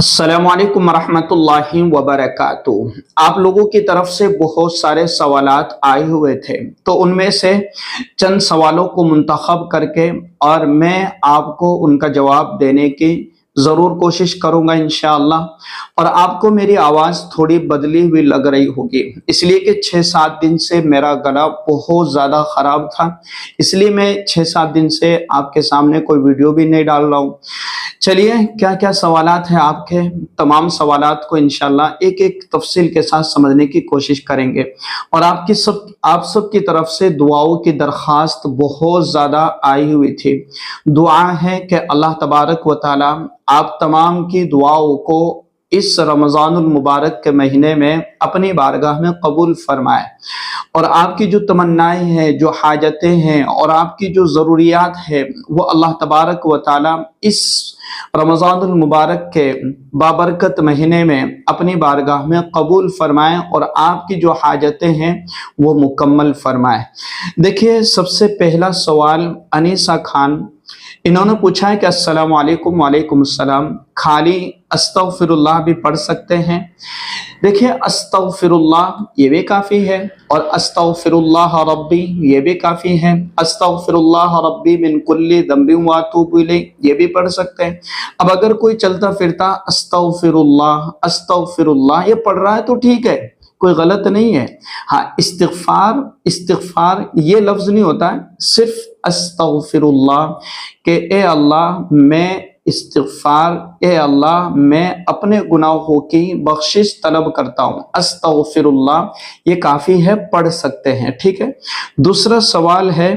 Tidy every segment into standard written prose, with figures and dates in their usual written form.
السلام علیکم ورحمۃ اللہ وبرکاتہ۔ آپ لوگوں کی طرف سے بہت سارے سوالات آئے ہوئے تھے، تو ان میں سے چند سوالوں کو منتخب کر کے اور میں آپ کو ان کا جواب دینے کی ضرور کوشش کروں گا انشاءاللہ۔ اور آپ کو میری آواز تھوڑی بدلی ہوئی لگ رہی ہوگی، اس لیے کہ 6-7 دن سے میرا گلا بہت زیادہ خراب تھا، اس لیے میں 6-7 دن سے آپ کے سامنے کوئی ویڈیو بھی نہیں ڈال رہا ہوں۔ چلیے، کیا کیا سوالات ہیں آپ کے، تمام سوالات کو انشاءاللہ ایک ایک تفصیل کے ساتھ سمجھنے کی کوشش کریں گے۔ اور آپ سب کی طرف سے دعاؤں کی درخواست بہت زیادہ آئی ہوئی تھی۔ دعا ہے کہ اللہ تبارک و تعالی آپ تمام کی دعاؤں کو اس رمضان المبارک کے مہینے میں اپنی بارگاہ میں قبول فرمائے، اور آپ کی جو تمنائیں ہیں، جو حاجتیں ہیں اور آپ کی جو ضروریات ہیں، وہ اللہ تبارک و تعالی اس رمضان المبارک کے بابرکت مہینے میں اپنی بارگاہ میں قبول فرمائیں اور آپ کی جو حاجتیں ہیں وہ مکمل فرمائے۔ دیکھیے، سب سے پہلا سوال انیسہ خان، انہوں نے پوچھا ہے کہ السلام علیکم۔ وعلیکم السلام۔ خالی استغفر اللہ بھی پڑھ سکتے ہیں؟ دیکھیے، استغفر اللہ یہ بھی کافی ہے، اور استغفر اللہ ربی یہ بھی کافی ہے، استغفر اللہ ربی من کل ذنب واتوب الیہ یہ بھی پڑھ سکتے ہیں۔ اب اگر کوئی چلتا پھرتا استغفر اللہ یہ پڑھ رہا ہے تو ٹھیک ہے، کوئی غلط نہیں ہے۔ ہاں، استغفار یہ لفظ نہیں ہوتا ہے، صرف استغفر اللہ، کہ اے اللہ میں استغفار، اے اللہ میں اپنے گناہوں کی بخشش طلب کرتا ہوں، استغفر اللہ یہ کافی ہے، پڑھ سکتے ہیں، ٹھیک ہے۔ دوسرا سوال ہے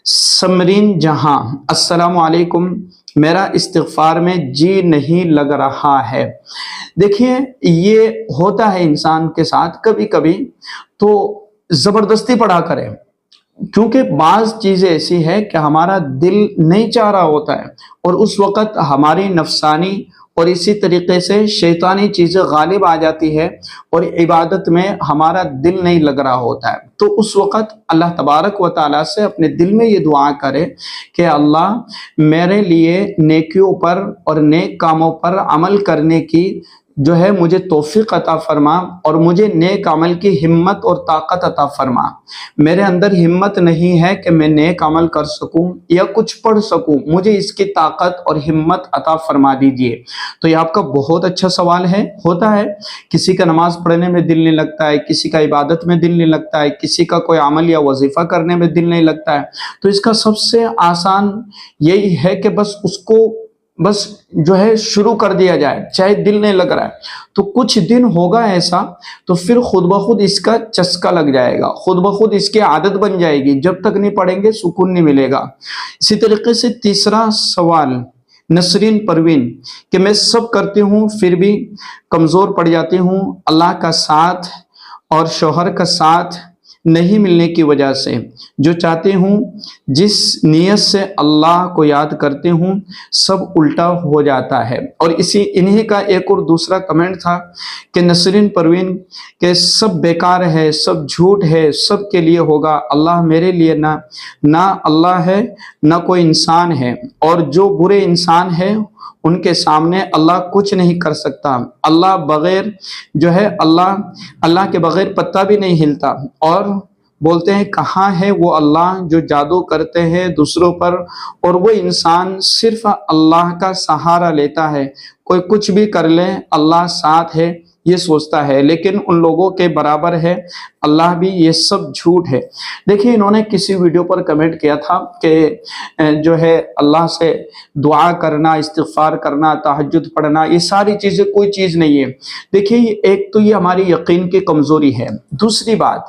سمرین جہاں، السلام علیکم، میرا استغفار میں جی نہیں لگ رہا ہے۔ دیکھیے، یہ ہوتا ہے انسان کے ساتھ کبھی کبھی، تو زبردستی پڑھا کرے، کیونکہ بعض چیزیں ایسی ہے کہ ہمارا دل نہیں چاہ رہا ہوتا ہے، اور اس وقت ہماری نفسانی اور اسی طریقے سے شیطانی چیزیں غالب آ جاتی ہے، اور عبادت میں ہمارا دل نہیں لگ رہا ہوتا ہے، تو اس وقت اللہ تبارک و تعالیٰ سے اپنے دل میں یہ دعا کرے کہ اللہ میرے لیے نیکیوں پر اور نیک کاموں پر عمل کرنے کی جو ہے مجھے توفیق عطا فرما، اور مجھے نیک عمل کی ہمت اور طاقت عطا فرما۔ میرے اندر ہمت نہیں ہے کہ میں نیک عمل کر سکوں یا کچھ پڑھ سکوں، مجھے اس کی طاقت اور ہمت عطا فرما دیجئے۔ تو یہ آپ کا بہت اچھا سوال ہے۔ ہوتا ہے کسی کا نماز پڑھنے میں دل نہیں لگتا ہے، کسی کا عبادت میں دل نہیں لگتا ہے، کسی کا کوئی عمل یا وظیفہ کرنے میں دل نہیں لگتا ہے، تو اس کا سب سے آسان یہی ہے کہ بس اس کو جو ہے شروع کر دیا جائے، چاہے دل نہیں لگ رہا ہے تو کچھ دن ہوگا ایسا، تو پھر خود بخود اس کا چسکا لگ جائے گا، خود بخود اس کی عادت بن جائے گی، جب تک نہیں پڑھیں گے سکون نہیں ملے گا۔ اسی طریقے سے تیسرا سوال نسرین پروین، کہ میں سب کرتی ہوں پھر بھی کمزور پڑ جاتی ہوں، اللہ کا ساتھ اور شوہر کا ساتھ نہیں ملنے کی وجہ سے، جو چاہتی ہوں جس نیت سے اللہ کو یاد کرتی ہوں سب الٹا ہو جاتا ہے۔ اور انہی کا ایک اور دوسرا کمنٹ تھا کہ نسرین پروین کہ سب بیکار ہے، سب جھوٹ ہے، سب کے لیے ہوگا، اللہ میرے لیے نہ اللہ ہے نہ کوئی انسان ہے، اور جو برے انسان ہے ان کے سامنے اللہ کچھ نہیں کر سکتا، اللہ بغیر جو ہے اللہ کے بغیر پتا بھی نہیں ہلتا، اور بولتے ہیں کہاں ہے وہ اللہ جو جادو کرتے ہیں دوسروں پر، اور وہ انسان صرف اللہ کا سہارا لیتا ہے، کوئی کچھ بھی کر لے اللہ ساتھ ہے یہ سوچتا ہے، لیکن ان لوگوں کے برابر ہے اللہ بھی، یہ سب جھوٹ ہے۔ دیکھیں، انہوں نے کسی ویڈیو پر کمنٹ کیا تھا کہ جو ہے اللہ سے دعا کرنا، استغفار کرنا، تہجد پڑھنا، یہ ساری چیزیں کوئی چیز نہیں ہے۔ دیکھیں، ایک تو یہ ہماری یقین کی کمزوری ہے، دوسری بات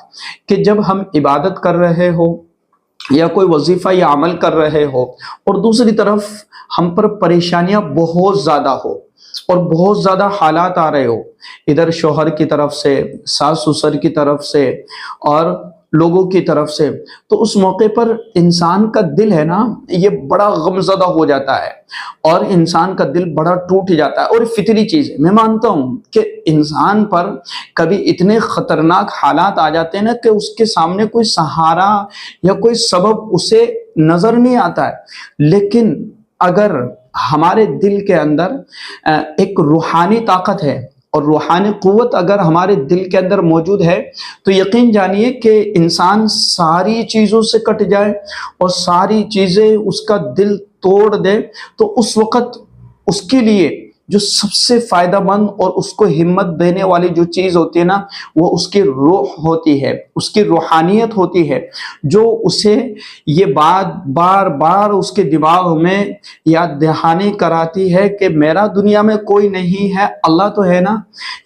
کہ جب ہم عبادت کر رہے ہو یا کوئی وظیفہ یا عمل کر رہے ہو، اور دوسری طرف ہم پر پریشانیاں بہت زیادہ ہو اور بہت زیادہ حالات آ رہے ہو، ادھر شوہر کی طرف سے، ساس سسر کی طرف سے اور لوگوں کی طرف سے، تو اس موقع پر انسان کا دل ہے نا یہ بڑا غمزدہ ہو جاتا ہے، اور انسان کا دل بڑا ٹوٹ جاتا ہے، اور فطری چیز ہے۔ میں مانتا ہوں کہ انسان پر کبھی اتنے خطرناک حالات آ جاتے ہیں نا کہ اس کے سامنے کوئی سہارا یا کوئی سبب اسے نظر نہیں آتا ہے، لیکن اگر ہمارے دل کے اندر ایک روحانی طاقت ہے، اور روحانی قوت اگر ہمارے دل کے اندر موجود ہے تو یقین جانیے کہ انسان ساری چیزوں سے کٹ جائے اور ساری چیزیں اس کا دل توڑ دے، تو اس وقت اس کے لیے جو سب سے فائدہ مند اور اس کو ہمت دینے والی جو چیز ہوتی ہے نا، وہ اس کی روح ہوتی ہے، اس کی روحانیت ہوتی ہے، جو اسے یہ بات بار بار اس کے دماغ میں یاد دہانی کراتی ہے کہ میرا دنیا میں کوئی نہیں ہے، اللہ تو ہے نا،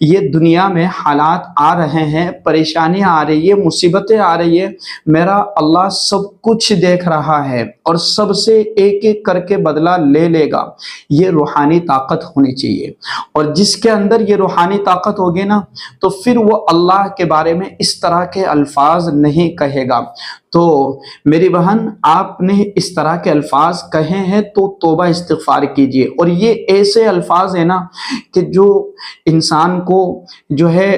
یہ دنیا میں حالات آ رہے ہیں، پریشانیاں آ رہی ہے، مصیبتیں آ رہی ہے، میرا اللہ سب کچھ دیکھ رہا ہے اور سب سے ایک ایک کر کے بدلہ لے لے گا۔ یہ روحانی طاقت ہونی چاہیے، اور جس کے اندر یہ روحانی طاقت ہوگی نا، تو پھر وہ اللہ کے بارے میں اس طرح کے الفاظ نہیں کہے گا۔ تو میری بہن، آپ نے اس طرح کے الفاظ کہے ہیں تو توبہ استغفار کیجئے، اور یہ ایسے الفاظ ہیں نا کہ جو انسان کو جو ہے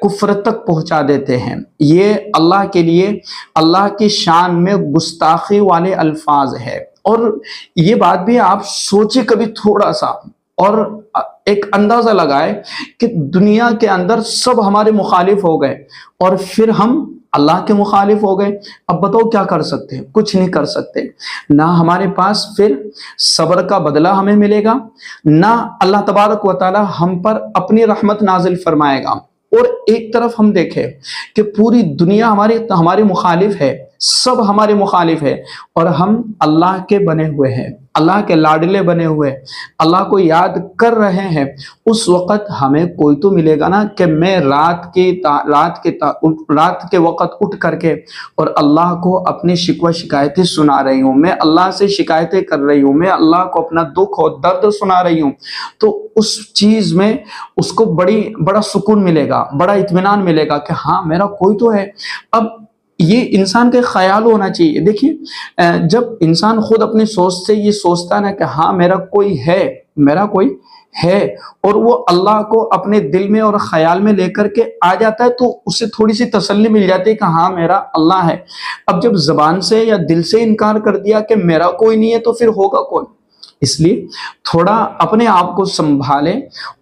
کفر تک پہنچا دیتے ہیں۔ یہ اللہ کے لیے، اللہ کی شان میں گستاخی والے الفاظ ہے۔ اور یہ بات بھی آپ سوچیں کبھی تھوڑا سا، اور ایک اندازہ لگائے کہ دنیا کے اندر سب ہمارے مخالف ہو گئے اور پھر ہم اللہ کے مخالف ہو گئے، اب بتاؤ کیا کر سکتے ہیں؟ کچھ نہیں کر سکتے۔ نہ ہمارے پاس پھر صبر کا بدلہ ہمیں ملے گا، نہ اللہ تبارک و تعالی ہم پر اپنی رحمت نازل فرمائے گا۔ اور ایک طرف ہم دیکھیں کہ پوری دنیا ہمارے مخالف ہے، سب ہمارے مخالف ہے، اور ہم اللہ کے بنے ہوئے ہیں، اللہ کے لاڈلے بنے ہوئے، اللہ کو یاد کر رہے ہیں۔ اس وقت ہمیں کوئی تو ملے گا نا کہ میں رات کے وقت اٹھ کر کے اور اللہ کو اپنی شکوہ شکایتیں سنا رہی ہوں، میں اللہ سے شکایتیں کر رہی ہوں، میں اللہ کو اپنا دکھ اور درد سنا رہی ہوں، تو اس چیز میں اس کو بڑا سکون ملے گا، بڑا اطمینان ملے گا کہ ہاں میرا کوئی تو ہے۔ اب یہ انسان کا خیال ہونا چاہیے۔ دیکھیے، جب انسان خود اپنی سوچ سے یہ سوچتا ہے نا کہ ہاں میرا کوئی ہے اور وہ اللہ کو اپنے دل میں اور خیال میں لے کر کے آ جاتا ہے، تو اسے تھوڑی سی تسلی مل جاتی ہے کہ ہاں میرا اللہ ہے۔ اب جب زبان سے یا دل سے انکار کر دیا کہ میرا کوئی نہیں ہے، تو پھر ہوگا کون؟ اس لیے تھوڑا اپنے آپ کو سنبھالے،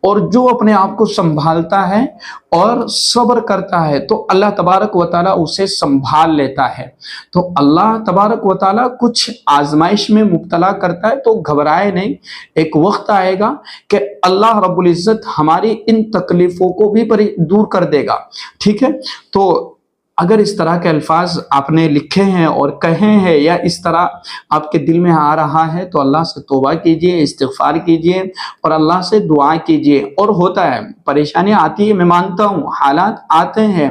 اور جو اپنے آپ کو سنبھالتا ہے اور صبر کرتا ہے تو اللہ تبارک و تعالیٰ اسے سنبھال لیتا ہے۔ تو اللہ تبارک و تعالیٰ کچھ آزمائش میں مبتلا کرتا ہے تو گھبرائے نہیں، ایک وقت آئے گا کہ اللہ رب العزت ہماری ان تکلیفوں کو بھی دور کر دے گا، ٹھیک ہے؟ تو اگر اس طرح کے الفاظ آپ نے لکھے ہیں اور کہے ہیں، یا اس طرح آپ کے دل میں آ رہا ہے، تو اللہ سے توبہ کیجئے، استغفار کیجئے اور اللہ سے دعا کیجئے۔ اور ہوتا ہے، پریشانیاں آتی ہے، میں مانتا ہوں، حالات آتے ہیں،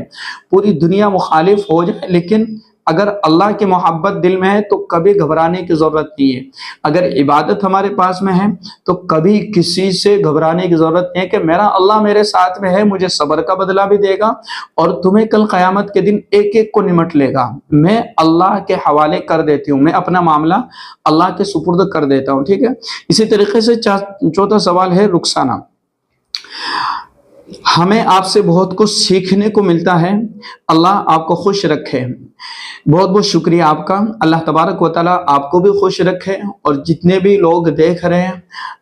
پوری دنیا مخالف ہو جائے، لیکن اگر اللہ کی محبت دل میں ہے تو کبھی گھبرانے کی ضرورت نہیں ہے۔ اگر عبادت ہمارے پاس میں ہے تو کبھی کسی سے گھبرانے کی ضرورت نہیں ہے کہ میرا اللہ میرے ساتھ میں ہے، مجھے صبر کا بدلہ بھی دے گا اور تمہیں کل قیامت کے دن ایک ایک کو نمٹ لے گا۔ میں اللہ کے حوالے کر دیتی ہوں، میں اپنا معاملہ اللہ کے سپرد کر دیتا ہوں، ٹھیک ہے؟ اسی طریقے سے چوتھا سوال ہے رخسانہ۔ ہمیں آپ سے بہت کچھ سیکھنے کو ملتا ہے، اللہ آپ کو خوش رکھے۔ بہت بہت شکریہ آپ کا، اللہ تبارک و تعالیٰ آپ کو بھی خوش رکھے، اور جتنے بھی لوگ دیکھ رہے ہیں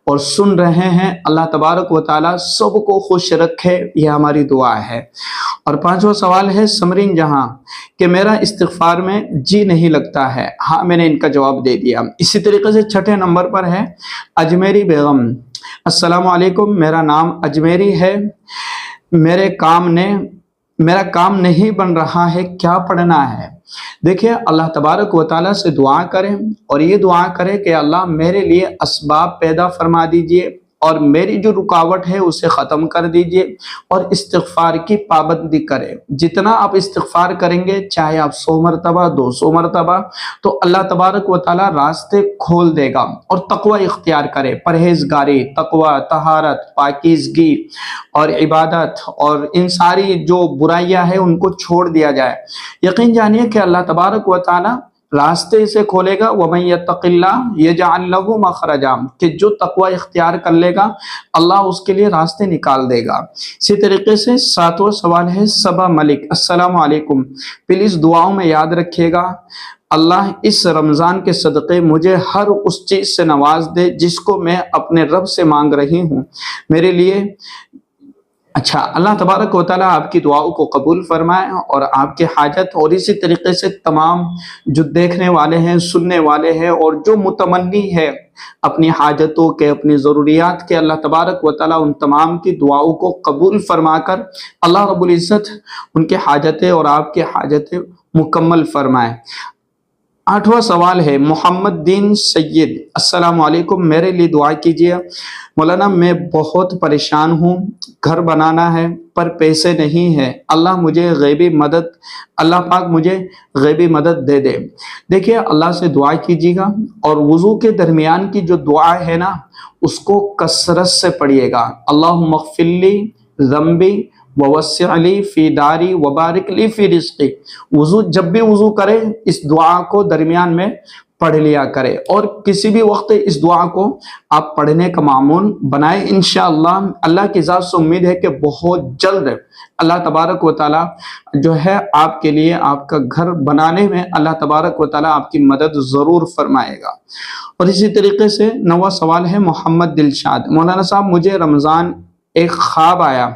اور سن رہے ہیں، اللہ تبارک و تعالیٰ سب کو خوش رکھے، یہ ہماری دعا ہے۔ اور پانچواں سوال ہے سمرین جہاں، کہ میرا استغفار میں جی نہیں لگتا ہے۔ ہاں، میں نے ان کا جواب دے دیا۔ اسی طریقے سے چھٹے نمبر پر ہے اجمیری بیگم۔ السلام علیکم، میرا نام اجمیری ہے، میرا کام نہیں بن رہا ہے، کیا پڑھنا ہے؟ دیکھیں، اللہ تبارک و تعالیٰ سے دعا کریں، اور یہ دعا کریں کہ اللہ میرے لیے اسباب پیدا فرما دیجئے، اور میری جو رکاوٹ ہے اسے ختم کر دیجئے، اور استغفار کی پابندی کریں۔ جتنا آپ استغفار کریں گے، چاہے آپ 100 مرتبہ 200 مرتبہ، تو اللہ تبارک و تعالیٰ راستے کھول دے گا۔ اور تقوی اختیار کرے، پرہیزگاری، تقوی، طہارت، پاکیزگی اور عبادت، اور ان ساری جو برائیاں ہیں ان کو چھوڑ دیا جائے۔ یقین جانیے کہ اللہ تبارک و تعالیٰ راستے سے کھولے گا۔ وَمَن يَتَّقِ اللَّهَ يَجْعَلْ لَهُ مَخْرَجًا، کہ جو تقوی اختیار کر لے گا اللہ اس کے لیے راستے نکال دے گا۔ اسی طریقے سے ساتواں سوال ہے صبا ملک۔ السلام علیکم، پلیز دعاؤں میں یاد رکھیے گا، اللہ اس رمضان کے صدقے مجھے ہر اس چیز سے نواز دے جس کو میں اپنے رب سے مانگ رہی ہوں میرے لیے۔ اچھا، اللہ تبارک و تعالیٰ آپ کی دعاؤں کو قبول فرمائے اور آپ کی حاجت، اور اسی طریقے سے تمام جو دیکھنے والے ہیں، سننے والے ہیں اور جو متمنی ہے اپنی حاجتوں کے، اپنی ضروریات کے، اللہ تبارک و تعالیٰ ان تمام کی دعاؤں کو قبول فرما کر اللہ رب العزت ان کے حاجتیں اور آپ کے حاجتیں مکمل فرمائے۔ 8واں سوال ہے محمد دین سید، السلام علیکم، میرے لیے دعا کیجیے۔ مولانا میں بہت پریشان ہوں، گھر بنانا ہے پر پیسے نہیں ہے، اللہ پاک مجھے غیبی مدد دے دے۔ دیکھیے، اللہ سے دعا کیجیے گا اور وضو کے درمیان کی جو دعا ہے نا اس کو کثرت سے پڑھیے گا۔ اللہم اغفر لی ذنبی ووسع لی فی داری وبارک لی فی رزقی۔ جب بھی وضو کرے اس دعا کو درمیان میں پڑھ لیا کرے، اور کسی بھی وقت اس دعا کو آپ پڑھنے کا معمول بنائے۔ انشاءاللہ اللہ کی ذات سے امید ہے کہ بہت جلد اللہ تبارک و تعالیٰ جو ہے آپ کے لیے آپ کا گھر بنانے میں اللہ تبارک و تعالیٰ آپ کی مدد ضرور فرمائے گا۔ اور اسی طریقے سے 9واں سوال ہے محمد دلشاد، مولانا صاحب مجھے رمضان ایک خواب آیا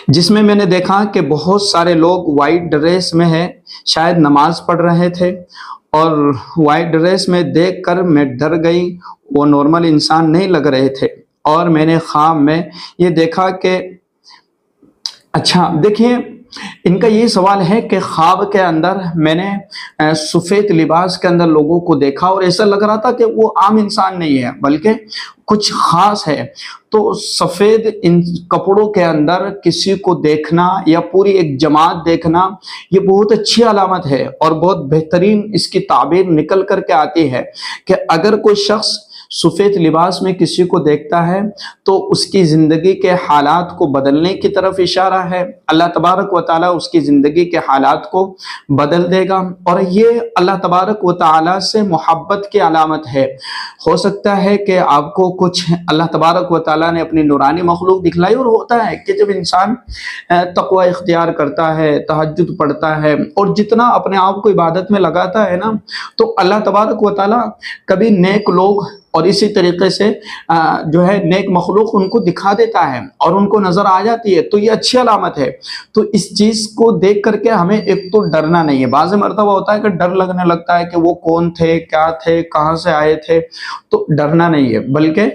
جس میں نے دیکھا کہ بہت سارے لوگ وائٹ ڈریس میں ہیں، شاید نماز پڑھ رہے تھے، اور وائٹ ڈریس میں دیکھ کر میں ڈر گئی، وہ نارمل انسان نہیں لگ رہے تھے، اور میں نے خواب میں یہ دیکھا کہ اچھا دیکھیے ان کا یہ سوال ہے کہ خواب کے اندر میں نے سفید لباس کے اندر لوگوں کو دیکھا اور ایسا لگ رہا تھا کہ وہ عام انسان نہیں ہے بلکہ کچھ خاص ہے۔ تو سفید ان کپڑوں کے اندر کسی کو دیکھنا یا پوری ایک جماعت دیکھنا یہ بہت اچھی علامت ہے، اور بہت بہترین اس کی تعبیر نکل کر کے آتی ہے کہ اگر کوئی شخص سفید لباس میں کسی کو دیکھتا ہے تو اس کی زندگی کے حالات کو بدلنے کی طرف اشارہ ہے، اللہ تبارک و تعالیٰ اس کی زندگی کے حالات کو بدل دے گا، اور یہ اللہ تبارک و تعالیٰ سے محبت کی علامت ہے۔ ہو سکتا ہے کہ آپ کو کچھ اللہ تبارک و تعالیٰ نے اپنی نورانی مخلوق دکھلائی، اور ہوتا ہے کہ جب انسان تقوی اختیار کرتا ہے، تہجد پڑھتا ہے اور جتنا اپنے آپ کو عبادت میں لگاتا ہے نا، تو اللہ تبارک و تعالیٰ کبھی نیک لوگ اور اسی طریقے سے جو ہے نیک مخلوق ان کو دکھا دیتا ہے اور ان کو نظر آ جاتی ہے، تو یہ اچھی علامت ہے۔ تو اس چیز کو دیکھ کر کے ہمیں ایک تو ڈرنا نہیں ہے، بعض مرتبہ ہوتا ہے کہ ڈر لگنے لگتا ہے کہ وہ کون تھے، کیا تھے، کہاں سے آئے تھے، تو ڈرنا نہیں ہے، بلکہ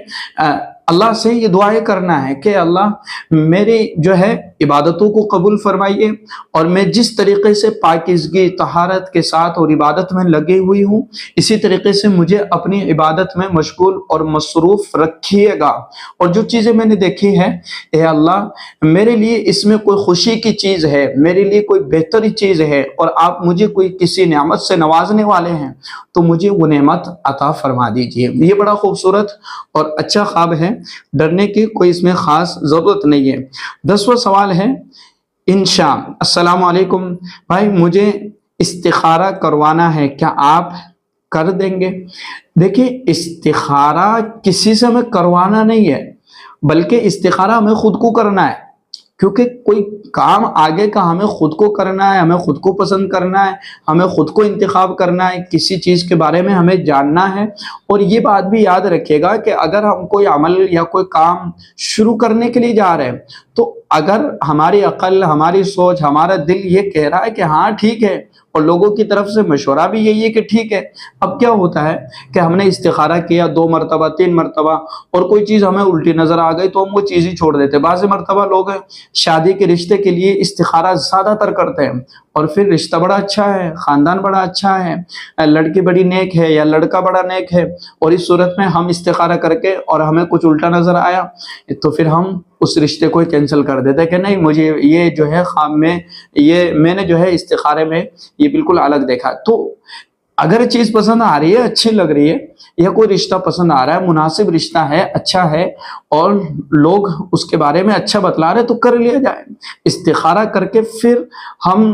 اللہ سے یہ دعائیں کرنا ہے کہ اللہ میری جو ہے عبادتوں کو قبول فرمائیے، اور میں جس طریقے سے پاکیزگی طہارت کے ساتھ اور عبادت میں لگی ہوئی ہوں اسی طریقے سے مجھے اپنی عبادت میں مشغول اور مصروف رکھیے گا، اور جو چیزیں میں نے دیکھی ہے اے اللہ میرے لیے اس میں کوئی خوشی کی چیز ہے، میرے لیے کوئی بہتری چیز ہے، اور آپ مجھے کوئی کسی نعمت سے نوازنے والے ہیں تو مجھے وہ نعمت عطا فرما دیجیے۔ یہ بڑا خوبصورت اور اچھا خواب ہے، ڈرنے کی کوئی اس میں خاص ضرورت نہیں ہے۔ 10واں سوال ہے انشاء، السلام علیکم بھائی، مجھے استخارہ کروانا ہے، کیا آپ کر دیں گے؟ دیکھیے استخارہ کسی سے ہمیں کروانا نہیں ہے، بلکہ استخارہ ہمیں خود کو کرنا ہے، کیونکہ کوئی کام آگے کا ہمیں خود کو کرنا ہے، ہمیں خود کو پسند کرنا ہے، ہمیں خود کو انتخاب کرنا ہے، کسی چیز کے بارے میں ہمیں جاننا ہے۔ اور یہ بات بھی یاد رکھیے گا کہ اگر ہم کوئی عمل یا کوئی کام شروع کرنے کے لیے جا رہے ہیں تو اگر ہماری عقل، ہماری سوچ، ہمارا دل یہ کہہ رہا ہے کہ ہاں ٹھیک ہے، اور لوگوں کی طرف سے مشورہ بھی یہی ہے کہ ٹھیک ہے، اب کیا ہوتا ہے کہ ہم نے استخارہ کیا 2 مرتبہ 3 مرتبہ اور کوئی چیز ہمیں الٹی نظر آ گئی تو ہم وہ چیز ہی چھوڑ دیتے۔ بعض مرتبہ لوگ شادی کے رشتے کے لیے استخارہ زیادہ تر کرتے ہیں، اور پھر رشتہ بڑا اچھا ہے، خاندان بڑا اچھا ہے، لڑکی بڑی نیک ہے یا لڑکا بڑا نیک ہے، اور اس صورت میں ہم استخارہ کر کے اور ہمیں کچھ الٹا نظر آیا تو پھر ہم اس رشتے کو کینسل کر دیتے کہ نہیں، مجھے یہ جو ہے خواب میں میں نے جو ہے استخارے میں یہ بالکل الگ دیکھا۔ تو اگر چیز پسند آ رہی ہے، اچھی لگ رہی ہے، یا کوئی رشتہ پسند آ رہا ہے، مناسب رشتہ ہے، اچھا ہے، اور لوگ اس کے بارے میں اچھا بتلا رہے تو کر لیا جائے۔ استخارہ کر کے پھر ہم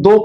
2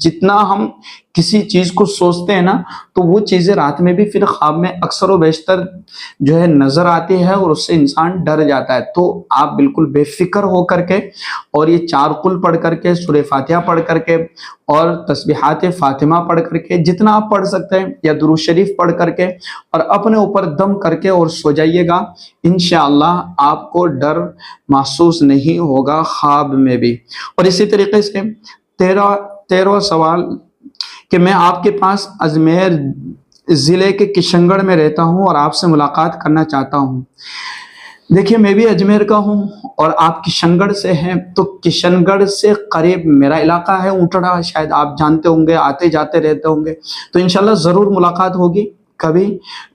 جتنا ہم کسی چیز کو سوچتے ہیں نا تو وہ چیزیں رات میں بھی پھر خواب میں اکثر و بیشتر جو ہے نظر آتی ہے اور اس سے انسان ڈر جاتا ہے. تو آپ بالکل بے فکر ہو کر کے اور یہ 4 قل پڑھ کر کے، سورہ فاتحہ پڑھ کر کے اور تسبیحات فاطمہ پڑھ کر کے، جتنا آپ پڑھ سکتے ہیں، یا درود شریف پڑھ کر کے اور اپنے اوپر دم کر کے اور سو جائیے گا. انشاءاللہ آپ کو ڈر محسوس نہیں ہوگا خواب میں بھی. اور اسی طریقے سے 13واں سوال کہ میں آپ کے پاس اجمیر ضلع کے کشن گڑھ میں رہتا ہوں اور آپ سے ملاقات کرنا چاہتا ہوں. دیکھیے میں بھی اجمیر کا ہوں اور آپ کشن گڑھ سے ہیں، تو کشن گڑھ سے قریب میرا علاقہ ہے اونٹڑا، شاید آپ جانتے ہوں گے، آتے جاتے رہتے ہوں گے. تو انشاءاللہ ضرور ملاقات ہوگی کبھی.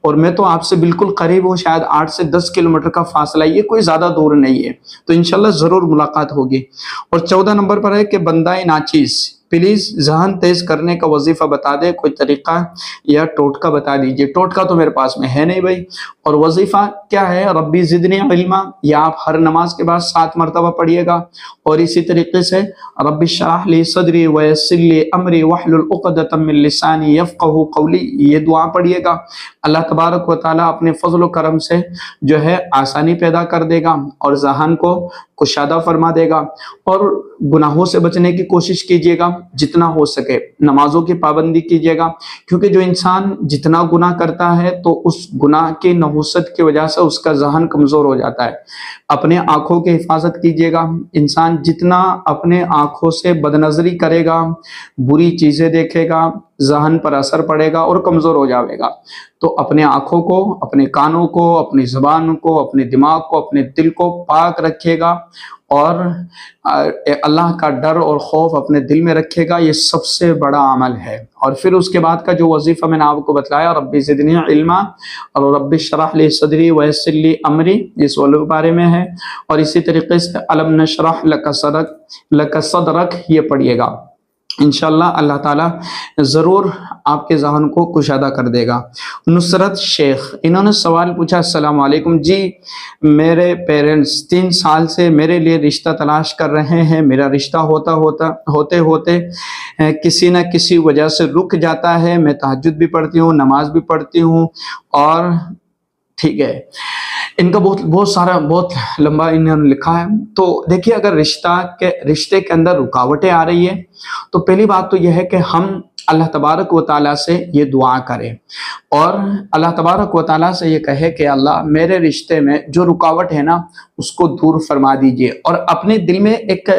اور میں تو آپ سے بالکل قریب ہوں، شاید 8 سے 10 کلومیٹر کا فاصلہ، یہ کوئی زیادہ دور نہیں ہے. تو انشاءاللہ ضرور ملاقات ہوگی. اور 14 نمبر پر ہے کہ بندہ ناچیز پلیز ذہن تیز کرنے کا وظیفہ بتا دے، کوئی طریقہ یا ٹوٹکا بتا دیجئے. ٹوٹکا تو میرے پاس میں ہے نہیں بھائی. اور وظیفہ کیا ہے؟ ربی زدنی علما، یا آپ ہر نماز کے بعد 7 مرتبہ پڑھیے گا. اور اسی طریقے سے رب اشرح لی صدری ویسر لی امری واحلل عقدۃ من لسانی یفقہوا قولی، یہ دعا پڑھیے گا. اللہ تبارک و تعالیٰ اپنے فضل و کرم سے جو ہے آسانی پیدا کر دے گا اور ذہن کو کشادہ فرما دے گا. اور گناہوں سے بچنے کی کوشش کیجیے گا جتنا ہو سکے. نمازوں کی پابندی کیجیے گا، کیونکہ جو انسان جتنا گناہ کرتا ہے تو اس گناہ کی نحوست کی وجہ سے اس کا ذہن کمزور ہو جاتا ہے. اپنے آنکھوں کی حفاظت کیجیے گا. انسان جتنا اپنے آنکھوں سے بدنظری کرے گا، بری چیزیں دیکھے گا، ذہن پر اثر پڑے گا اور کمزور ہو جائے گا. تو اپنے آنکھوں کو، اپنے کانوں کو، اپنی زبان کو، اپنے دماغ کو، اپنے دل کو پاک رکھے گا اور اللہ کا ڈر اور خوف اپنے دل میں رکھے گا. یہ سب سے بڑا عمل ہے. اور پھر اس کے بعد کا جو وظیفہ میں نے آپ کو بتلایا، ربی زدنی علما اور رب اشرح لی صدری ویسر لی امری، اس والے بارے میں ہے. اور اسی طریقے سے الم نشرح لک صدرک، یہ پڑھیے گا. انشاءاللہ اللہ تعالیٰ ضرور آپ کے ذہن کو کشادہ کر دے گا. نصرت شیخ، انہوں نے سوال پوچھا، السلام علیکم جی، میرے پیرنٹس 3 سال سے میرے لیے رشتہ تلاش کر رہے ہیں. میرا رشتہ ہوتے کسی نہ کسی وجہ سے رک جاتا ہے. میں تہجد بھی پڑھتی ہوں، نماز بھی پڑھتی ہوں، اور ٹھیک ہے ان کا بہت لمبا انہوں نے لکھا ہے. تو دیکھیے اگر رشتے کے اندر رکاوٹیں آ رہی ہیں تو پہلی بات تو یہ ہے کہ ہم اللہ تبارک و تعالیٰ سے یہ دعا کریں اور اللہ تبارک و تعالیٰ سے یہ کہے کہ اللہ میرے رشتے میں جو رکاوٹ ہے نا اس کو دور فرما دیجئے. اور اپنے دل میں ایک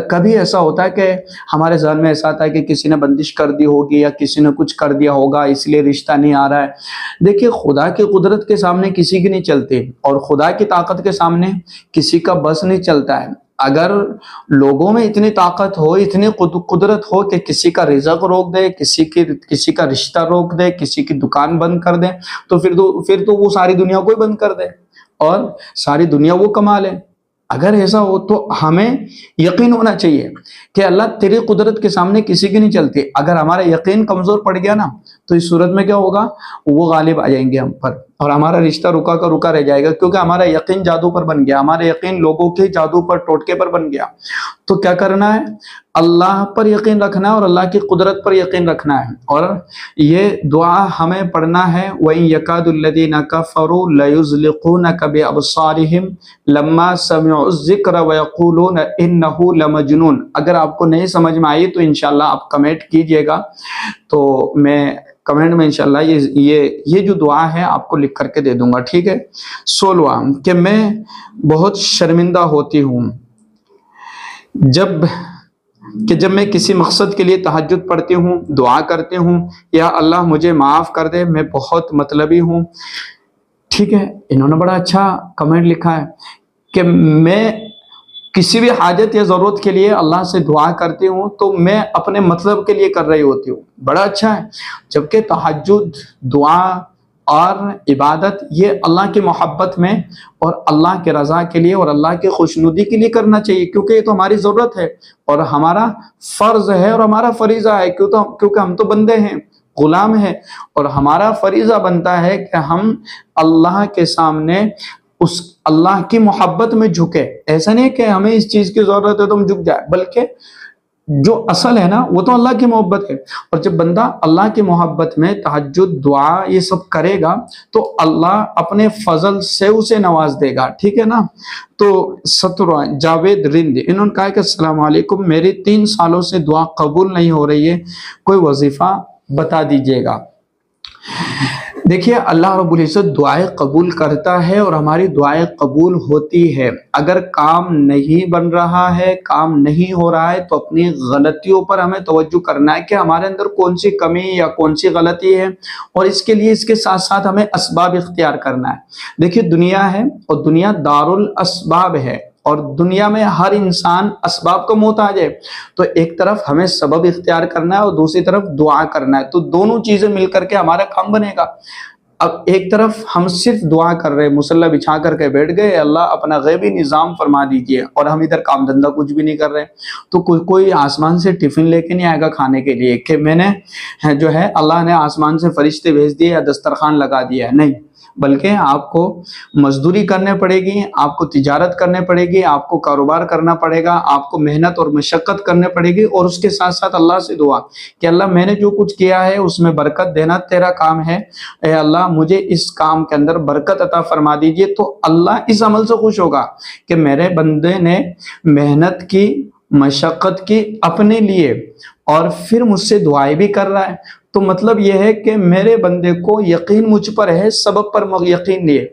کبھی ایسا ہوتا ہے کہ ہمارے ذہن میں ایسا آتا ہے کہ کسی نے بندش کر دی ہوگی یا کسی نے کچھ کر دیا ہوگا اس لیے رشتہ نہیں آ رہا ہے. دیکھیے خدا کی قدرت کے سامنے کسی کی نہیں چلتی اور خدا کی طاقت کے سامنے کسی کا بس نہیں چلتا ہے. اگر لوگوں میں اتنی طاقت ہو، اتنی قدرت ہو کہ کسی کا رزق روک دے، کسی کا رشتہ روک دے، کسی کی دکان بند کر دے، تو پھر تو وہ ساری دنیا کو ہی بند کر دے اور ساری دنیا وہ کما لے. اگر ایسا ہو تو ہمیں یقین ہونا چاہیے کہ اللہ تیری قدرت کے سامنے کسی کی نہیں چلتی. اگر ہمارا یقین کمزور پڑ گیا نا تو اس صورت میں کیا ہوگا، وہ غالب آ جائیں گے ہم پر اور ہمارا رشتہ رکا رہ جائے گا، کیونکہ ہمارا یقین جادو پر بن گیا، ہمارا یقین لوگوں کے جادو پر، ٹوٹکے پر بن گیا. تو کیا کرنا ہے؟ اللہ پر یقین رکھنا ہے اور اللہ کی قدرت پر یقین رکھنا ہے. اور یہ دعا ہمیں پڑھنا ہے، وَإِن يَكَادُ الَّذِينَ كَفَرُوا لَيُزْلِقُونَكَ بِأَبْصَارِهِمْ لَمَّا سَمِعُوا الذِّكْرَ وَيَقُولُونَ إِنَّهُ لَمَجْنُونَ. اگر آپ کو نہیں سمجھ میں آئی تو انشاءاللہ آپ کمنٹ کیجئے گا، تو میں کمنٹ میں انشاءاللہ یہ جو دعا ہے آپ کو لکھ کر کے دے دوں گا. ٹھیک ہے. 16 کہ میں بہت شرمندہ ہوتی ہوں جب میں کسی مقصد کے لیے تہجد پڑھتی ہوں، دعا کرتی ہوں، یا اللہ مجھے معاف کر دے، میں بہت مطلبی ہوں. ٹھیک ہے. انہوں نے بڑا اچھا کمنٹ لکھا ہے کہ میں کسی بھی حاجت یا ضرورت کے لیے اللہ سے دعا کرتی ہوں تو میں اپنے مطلب کے لیے کر رہی ہوتی ہوں. بڑا اچھا ہے. جبکہ تہجد، دعا اور عبادت یہ اللہ کی محبت میں اور اللہ کے رضا کے لیے اور اللہ کی خوشنودی کے لیے کرنا چاہیے، کیونکہ یہ تو ہماری ضرورت ہے اور ہمارا فرض ہے اور ہمارا فریضہ ہے، کیونکہ ہم تو بندے ہیں، غلام ہیں، اور ہمارا فریضہ بنتا ہے کہ ہم اللہ کے سامنے اس اللہ کی محبت میں جھکے. ایسا نہیں کہ ہمیں اس چیز کی ضرورت ہے تو ہم جھک جائیں، بلکہ جو اصل ہے نا وہ تو اللہ کی محبت ہے، اور جب بندہ اللہ کی محبت میں تہجد، دعا یہ سب کرے گا تو اللہ اپنے فضل سے اسے نواز دے گا، ٹھیک ہے نا۔ تو سترہ جاوید رند انہوں نے کہا کہ السلام علیکم، میری 3 سالوں سے دعا قبول نہیں ہو رہی ہے، کوئی وظیفہ بتا دیجئے گا۔ دیکھیے اللہ رب العزت دعائیں قبول کرتا ہے اور ہماری دعائیں قبول ہوتی ہے۔ اگر کام نہیں بن رہا ہے، کام نہیں ہو رہا ہے، تو اپنی غلطیوں پر ہمیں توجہ کرنا ہے کہ ہمارے اندر کون سی کمی یا کون سی غلطی ہے، اور اس کے لیے اس کے ساتھ ساتھ ہمیں اسباب اختیار کرنا ہے۔ دیکھیے دنیا ہے اور دنیا دار الاسباب ہے، اور دنیا میں ہر انسان اسباب کا محتاج ہے، تو ایک طرف ہمیں سبب اختیار کرنا ہے اور دوسری طرف دعا کرنا ہے، تو دونوں چیزیں مل کر کے ہمارا کام بنے گا۔ اب ایک طرف ہم صرف دعا کر رہے، مصلی بچھا کر کے بیٹھ گئے، اللہ اپنا غیبی نظام فرما دیجئے، اور ہم ادھر کام دھندہ کچھ بھی نہیں کر رہے، تو کوئی آسمان سے ٹفن لے کے نہیں آئے گا کھانے کے لیے کہ میں نے جو ہے اللہ نے آسمان سے فرشتے بھیج دیے یا دسترخوان لگا دیا ہے، نہیں، بلکہ آپ کو مزدوری کرنے پڑے گی، آپ کو تجارت کرنے پڑے گی، آپ کو کاروبار کرنا پڑے گا، آپ کو محنت اور مشقت کرنے پڑے گی، اور اس کے ساتھ ساتھ اللہ سے دعا کہ اللہ میں نے جو کچھ کیا ہے اس میں برکت دینا تیرا کام ہے، اے اللہ مجھے اس کام کے اندر برکت عطا فرما دیجئے۔ تو اللہ اس عمل سے خوش ہوگا کہ میرے بندے نے محنت کی، مشقت کی اپنے لیے، اور پھر مجھ سے دعائیں بھی کر رہا ہے، تو مطلب یہ ہے کہ میرے بندے کو یقین مجھ پر ہے، سبب پر یقین نہیں ہے۔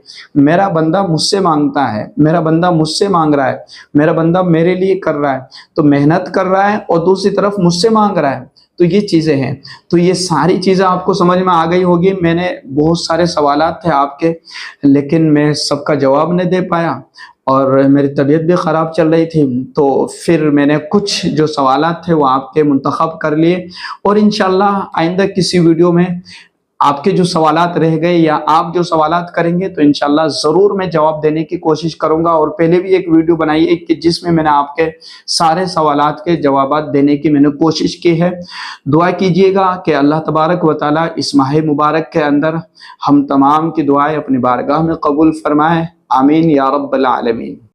میرا بندہ مجھ سے مانگتا ہے، میرا بندہ مجھ سے مانگ رہا ہے، میرا بندہ میرے لیے کر رہا ہے، تو محنت کر رہا ہے اور دوسری طرف مجھ سے مانگ رہا ہے، تو یہ چیزیں ہیں۔ تو یہ ساری چیزیں آپ کو سمجھ میں آ گئی ہوگی۔ میں نے بہت سارے سوالات تھے آپ کے، لیکن میں سب کا جواب نہیں دے پایا، اور میری طبیعت بھی خراب چل رہی تھی، تو پھر میں نے کچھ جو سوالات تھے وہ آپ کے منتخب کر لیے، اور انشاءاللہ آئندہ کسی ویڈیو میں آپ کے جو سوالات رہ گئے یا آپ جو سوالات کریں گے تو انشاءاللہ ضرور میں جواب دینے کی کوشش کروں گا۔ اور پہلے بھی ایک ویڈیو بنائی ہے کہ جس میں میں نے آپ کے سارے سوالات کے جوابات دینے کی میں نے کوشش کی ہے۔ دعا کیجئے گا کہ اللہ تبارک و تعالی اس ماہ مبارک کے اندر ہم تمام کی دعائیں اپنی بارگاہ میں قبول فرمائے، آمین یا رب العالمین۔